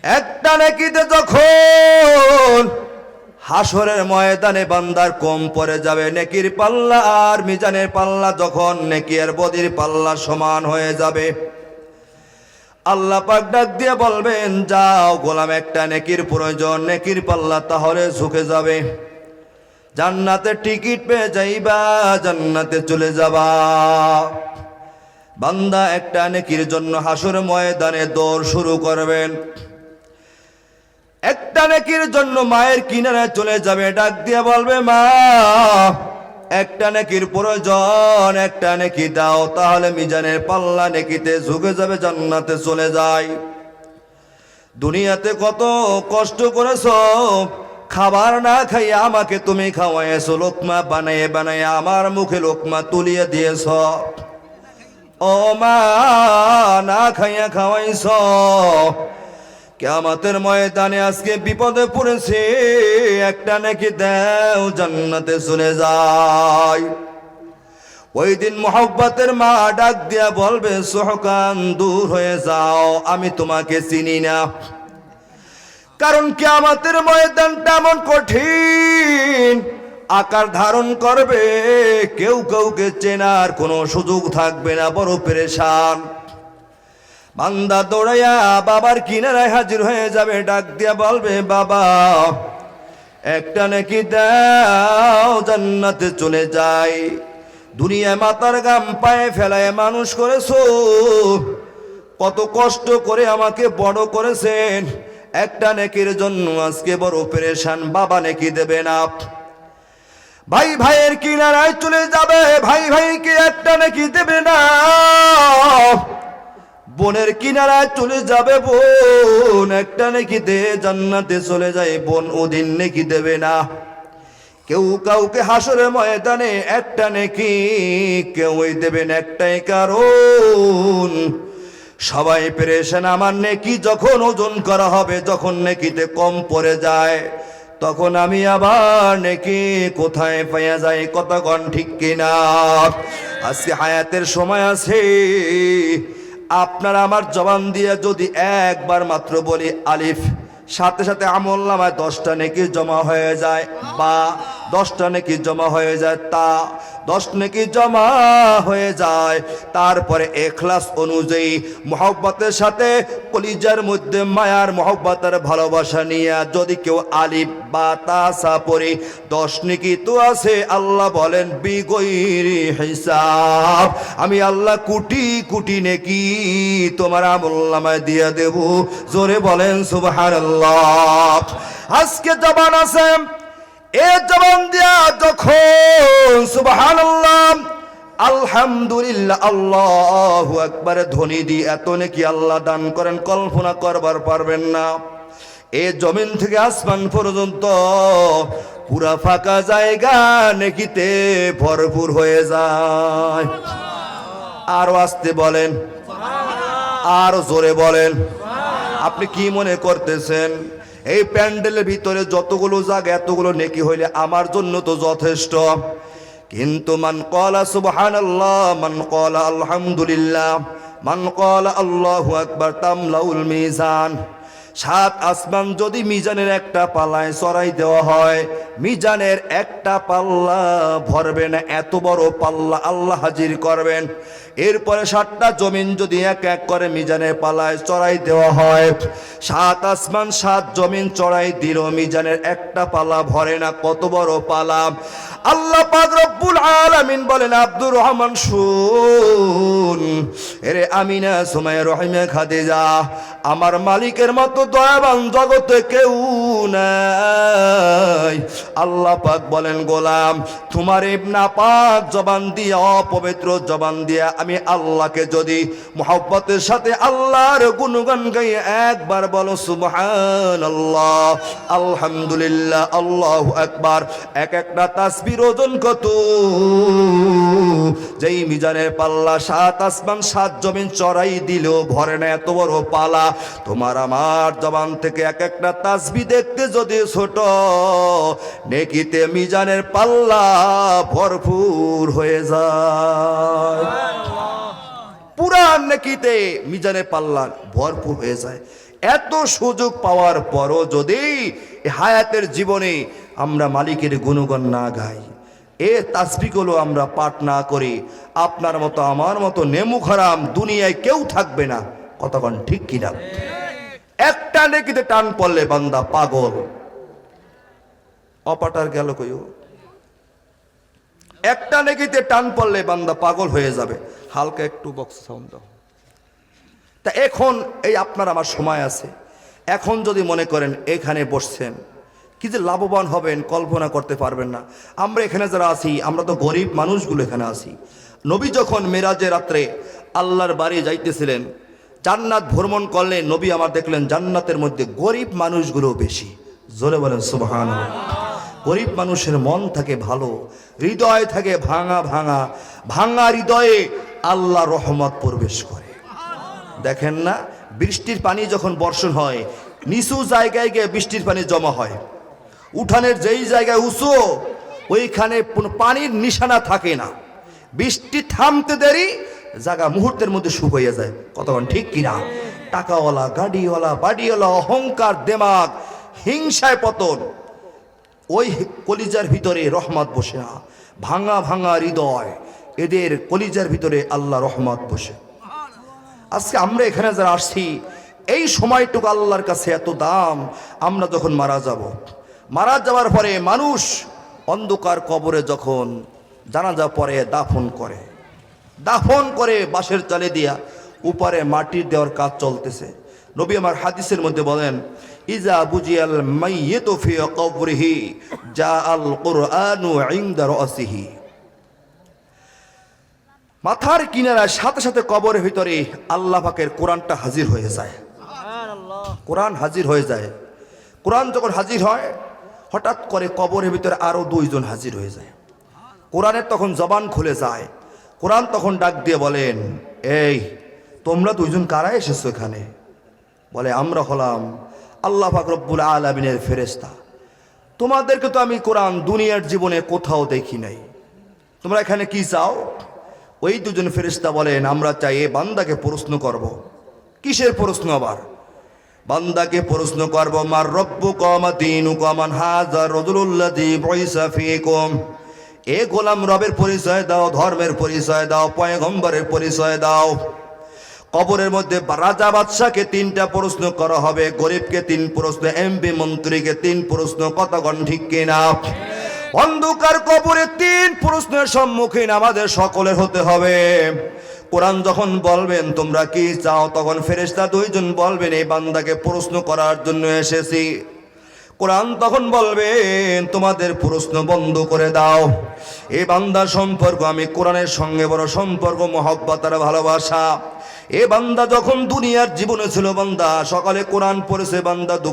একটা নেকিতে যখন হাসরের ময়দানে বান্দার কম পড়ে যাবে, নেকির পাল্লা আর মিজানের পাল্লা যখন নেকি আর বদির পাল্লা সমান হয়ে যাবে, আল্লাহ পাক ডাক দিয়ে বলবেন, যাও গোলাম, একটা নেকির প্রয়োজন, নেকির পাল্লা তাহলে ঝুঁকে যাবে, জান্নাতে টিকিট পেয়ে যাইবা, জান্নাতে চলে যাবা। বান্দা একটা নেকির জন্য হাসর ময়দানে দৌড় শুরু করবেন। একটা নেকির জন্য মায়ের কিনারে চলে যাবে, ডাক দিয়ে বলবে, মা একটা নেকির প্রয়োজন, একটা নেকি দাও, তাহলে মিজানের পাল্লা নেকিতে ঝুঁকে যাবে, জান্নাতে চলে যায়। দুনিয়াতে কত কষ্ট করেছো, খাবার না খাইয়া আমাকে তুমি খাওয়াইছো, লোকমা বানাইয়ে বানাইয়ে আমার মুখে লোকমা তুলিয়ে দিয়েছ। ও মা, না খাইয়া খাওয়াইছ, কিয়ামতের ময়দানে আজকে বিপদে পড়েছে, একটা নেকি দাও, জান্নাতে চলে যায়। ওই দিন মোহব্বতের মা ডাক দিয়া বলবে, সোহকান দূর হয়ে যাও, আমি তোমাকে চিনি না। কারণ কিয়ামতের ময়দানটা এমন কঠিন আকার ধারণ করবে, কেউ কাউকে চেনার কোনো সুযোগ থাকবে না, বড় পেরেশান। বান্দা দৌড়াইয়া বাবার কিনারায় হাজির হয়ে যাবে, ডাক দিয়া বলবে, বাবা একটা নেকি দাও, জান্নাতে চলে যাই। দুনিয়ায় মাথার ঘাম পায়ে ফেলায় মানুষ করেছো, কত কষ্ট করে আমাকে বড় করেছেন, একটা নেকির জন্য আজকে বড় পেরেশান, বাবা নেকি দেবে না। ভাই ভাইয়ের কিনারায় চলে যাবে, ভাই ভাইকে একটা নেকি দেবে না। বোনের কিনারায় চলে যাবে, বোন একটা নেকি দে, জান্নাতে চলে যায়, বোন ওদিন নেকি দেবে না। কেউ কাউকে হাসরের ময়দানে একটা নেকি কেউই দেবেন, একটাই কারণ সবাই পেরেশান। আমার নেকি যখন ওজন করা হবে, যখন নেকিতে কম পড়ে যায়, তখন আমি আবার নেকি কোথায় পাইয়া যাই, কতক্ষণ ঠিক কিনা? আজকে হায়াতের সময় আছে, আপনারা আমার জবান দিয়ে যদি একবার মাত্র বলি আলিফ, সাথে সাথে আমল নামায় 10টা নেকি জমা হয়ে যায়, বা 10টা নেকি জমা হয়ে যায়, তা 10 নেকি জমা হয়ে যায়। তারপরে ইখলাস অনুযায়ী মহব্বতের সাথে কলিজার মধ্যে মায়ার মহব্বতের ভালোবাসা নিয়ে যদি কেউ আলিফ বা তাসা পড়ে, 10 নেকি তো আছে। আল্লাহ বলেন বিগৈরি হিসাব, আমি আল্লাহ কোটি কোটি নেকি তোমার আমল নামায় দিয়ে দেব। জোরে বলেন সুবহানাল্লাহ। আজকে জবান আছে, এ জবান দিয়া যখন সুবহানাল্লাহ, আলহামদুলিল্লাহ, আল্লাহু আকবার ধ্বনি দিয়ে এত নেকি আল্লাহ দান করেন, কল্পনা করবার পারবেন না। এ জমিন থেকে আসমান পর্যন্ত পুরা ফাঁকা জায়গা নেকিতে ভরপুর হয়ে যায়। আরো আসতে বলেন, আরো জোরে বলেন। আপনি কি মনে করতেছেন এই প্যান্ডেলের ভিতরে যতগুলো জায়গা, এতগুলো নেকি হইলে আমার জন্য তো যথেষ্ট? কিন্তু মান ক্বালা সুবহানাল্লাহ, মান ক্বালা আলহামদুলিল্লাহ, মান ক্বালা আল্লাহু আকবার তামলাউল মিজান। 7 আসমান যদি মিজানের একটা পাল্লায় চড়াই দেওয়া হয়, মিজানের একটা পাল্লা ভরবে না, এত বড় পাল্লা আল্লাহ হাজির করবেন। এরপরে 7টা জমিন যদি এক এক করে মিজানের পাল্লায় চড়াই দেওয়া হয়, 7 আসমান 7 জমিন চড়াই দিল, মিজানের একটা পাল্লা ভরে না, কত বড় পাল্লা। আল্লাহ পাক রব্বুল আলামিন বলেন, আব্দুর রহমান শুন, এরে আমিনা, সুমাইয়া, রহিমা, খাদিজা, আমার মালিকের মতো দয়াবান জগতে কেউ নাই। আল্লাহ পাক বলেন, গোলাম তোমার নাপাক জবান দিয়া, অপবিত্র জবান দিয়া আমি আল্লাহকে যদি মুহাব্বতের সাথে আল্লাহর গুণগান গাইয়ে একবার বলো সুবহানাল্লাহ, আলহামদুলিল্লাহ, আল্লাহু আকবার, এক একটা তাসবির ওজন কত? যেই মিজানের পাল্লা 7 আসমান 7 জমিন চড়াই দিলেও ভরে না, এত বড় পালা। তোমার আমার জবান থেকে এক একটা তাসবিহ দেখতে যদি ছোট, নেকিতে মিজানের পাল্লা ভরপুর হয়ে যায়। পুরা নেকিতে মিজানের পাল্লা ভরপুর হয়ে যায়। এত সুযোগ পাওয়ার পরও যদি হায়াতের জীবনে আমরা মালিকের গুণগান না গাই, এ তাসবিহগুলো আমরা পাঠ না করি, আপনার মতো আমার মতো নেমুখ হারাম দুনিয়ায় কেউ থাকবে না। কতক্ষণ ঠিক কিনা? একটা নেকিতে টান পড়লে বান্দা পাগল। অপাটার গেল কইও, একটা নেকিতে টান পড়লে বান্দা পাগল হয়ে যাবে। হালকা একটু বক্স সাউন্ড দাও। তা এখন এই আপনার আমার সময় আছে, এখন যদি মনে করেন এখানে বসছেন, কি যে লাভবান হবেন কল্পনা করতে পারবেন না। আমরা এখানে যারা আছি, আমরা তো গরিব মানুষগুলো এখানে আছি। নবী যখন মেরাজের রাত্রে আল্লাহর বাড়ি যাইতেছিলেন, জান্নাত ভ্রমণ করলেন, নবী আমার দেখলেন জান্নাতের মধ্যে গরিব মানুষগুলো বেশি। জোরে বলেন সুবহানাল্লাহ। গরিব মানুষের মন থাকে ভালো, হৃদয় থাকে ভাঙা ভাঙা, ভাঙা হৃদয়ে আল্লাহ রহমত প্রবেশ করে। দেখেন না, বৃষ্টির পানি যখন বর্ষণ হয়, নিচু জায়গায় গিয়ে বৃষ্টির পানি জমা হয়, উঠানের যেই জায়গায় উঁচু ওইখানে পানির নিশানা থাকে না। বৃষ্টি থামতে দেরি, জায়গা মুহূর্তের মধ্যে শুকিয়ে যায়। কতক্ষণ ঠিক কিনা? টাকাওয়ালা, গাড়িওয়ালা, বাড়িওয়ালা, অহংকার, দেমাগ, হিংসায় পতন, ওই কলিজার ভিতরে রহমত বসে না। ভাঙা ভাঙা হৃদয়, এদের কলিজার ভিতরে আল্লাহ রহমত বসে। আজকে আমরা এখানে যারা আসছি, এই সময়টুকু আল্লাহর কাছে এত দাম। আমরা যখন মারা যাব, মারা যাওয়ার পরে মানুষ অন্ধকার কবরে যখন জানাজা পরে দাফন করে বাঁশের চালে দিয়া উপরে মাটির দেওয়ার কাজ চলতেছে। নবী আমার হাদিসের মধ্যে বলেন, ইজা বুজিয়াল মাইয়িতু ফি কবরিহি জাআল কুরআনু ইনদা রাসিহি। মাথার কিনারার সাথে সাথে কবরের ভিতরে আল্লাহ পাকের কোরআনটা হাজির হয়ে যায়। কোরআন হাজির হয়ে যায়। কোরআন যখন হাজির হয়, হঠাৎ করে কবরের ভিতরে আরো দুইজন হাজির হয়ে যায়। কোরআনের তখন জবান খুলে যায়। কোরআন তখন ডাক দিয়ে বলেন, এই তোমরা দুইজন কারা এসেছো এখানে? বলে, আমরা হলাম আল্লাহ পাক রব্বুল আলামিনের ফেরেশতা। তোমাদেরকে তো আমি কোরআন দুনিয়ার জীবনে কোথাও দেখি নাই, তোমরা এখানে কি চাও? ওই দুজন ফেরেশতা বলেন, আমরা চাই এ বান্দাকে প্রশ্ন করব। কিসের প্রশ্ন আবার? বান্দাকে প্রশ্ন করব, মার রব্বুকা মা দীনুকা মান হাযা রাজুলুল্লাযী বুইসা ফীকুম। এ গোলাম, রবের পরিচয় দাও, ধর্মের পরিচয় দাও, পয়গম্বরের পরিচয় দাও। কবরের মধ্যে রাজা বাদশাকে তিনটা প্রশ্ন করা হবে, গরিবকে তিন প্রশ্ন, এমপি মন্ত্রীকে তিন প্রশ্ন। কতক্ষণ ঠিক কিনা? অন্ধকার কবরে তিন প্রশ্নের সম্মুখীন আমাদের সকলের হতে হবে। কোরআন যখন বলবেন তোমরা কি চাও, তখন ফেরেশতা দুইজন বলবেন, এই বান্দাকে প্রশ্ন করার জন্য এসেছি। কোরআন তখন বলবেন, তোমাদের প্রশ্ন বন্ধ করে দাও। এই বান্দার সম্পর্ক, আমি কোরআনের সঙ্গে বড় সম্পর্ক, মহব্বত আর ভালোবাসা। এ বান্দা যখন দুনিয়ার জীবনে ছিল, বান্দা সকালে কোরআন পড়েছে, বান্দা